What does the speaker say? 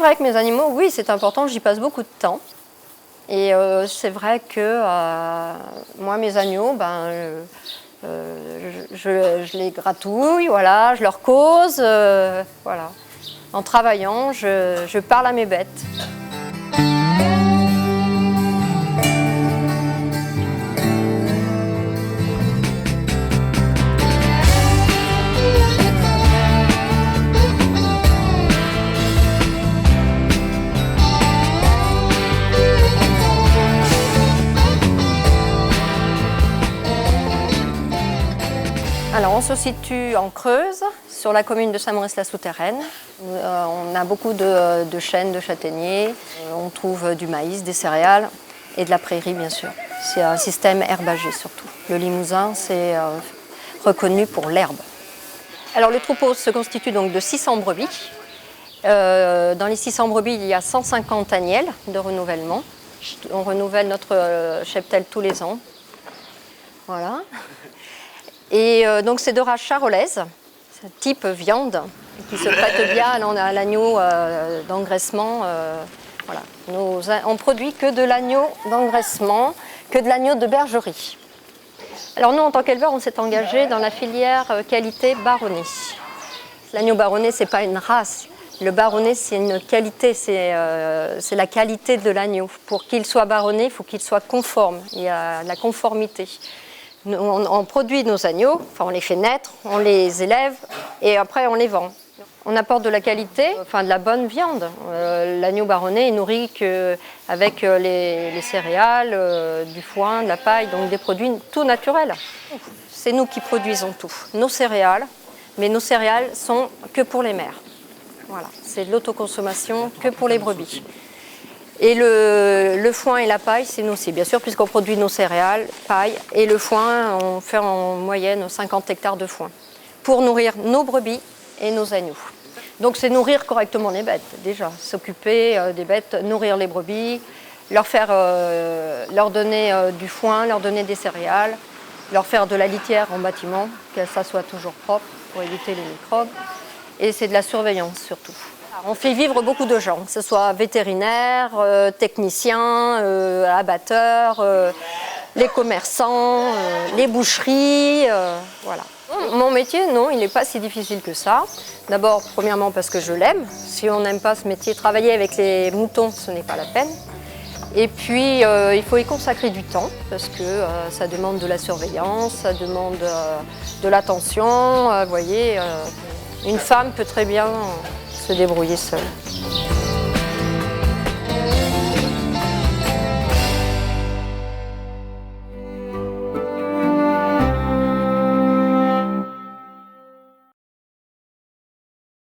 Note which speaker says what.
Speaker 1: vivre avec mes animaux, oui, c'est important, j'y passe beaucoup de temps. Et c'est vrai que moi, mes agneaux, je les gratouille, voilà, je leur cause, voilà. En travaillant, je parle à mes bêtes. Alors, on se situe en Creuse, sur la commune de Saint-Maurice-la-Souterraine. On a beaucoup de chênes, de châtaigniers. On trouve du maïs, des céréales et de la prairie, bien sûr. C'est un système herbager surtout. Le Limousin, c'est reconnu pour l'herbe. Alors, le troupeau se constitue donc de 600 brebis. Dans les 600 brebis, il y a 150 agnelles de renouvellement. On renouvelle notre cheptel tous les ans. Voilà. Et donc c'est de race charolaise, type viande, qui se prête bien à l'agneau d'engraissement. Voilà. On produit que de l'agneau d'engraissement, que de l'agneau de bergerie. Alors nous, en tant qu'éleveurs, on s'est engagé dans la filière qualité baronnie. L'agneau baronné, ce n'est pas une race. Le baronné, c'est une qualité, c'est la qualité de l'agneau. Pour qu'il soit baronné, il faut qu'il soit conforme, il y a la conformité. On produit nos agneaux, enfin on les fait naître, on les élève et après on les vend. On apporte de la qualité, enfin de la bonne viande. L'agneau baronné est nourri avec les céréales, du foin, de la paille, donc des produits tout naturels. C'est nous qui produisons tout, nos céréales, mais nos céréales sont que pour les mères. Voilà, c'est de l'autoconsommation que pour les brebis. Et le foin et la paille, c'est nous aussi, bien sûr, puisqu'on produit nos céréales, paille, et le foin, on fait en moyenne 50 hectares de foin, pour nourrir nos brebis et nos agneaux. Donc c'est nourrir correctement les bêtes, déjà, s'occuper des bêtes, nourrir les brebis, leur donner du foin, leur donner des céréales, leur faire de la litière en bâtiment, que ça soit toujours propre pour éviter les microbes, et c'est de la surveillance surtout. On fait vivre beaucoup de gens, que ce soit vétérinaires, techniciens, abatteurs, les commerçants, les boucheries, voilà. Mon métier, non, il n'est pas si difficile que ça. D'abord, premièrement, parce que je l'aime. Si on n'aime pas ce métier, travailler avec les moutons, ce n'est pas la peine. Et puis, il faut y consacrer du temps, parce que ça demande de la surveillance, ça demande de l'attention. Vous voyez, une femme peut très bien se débrouiller seule.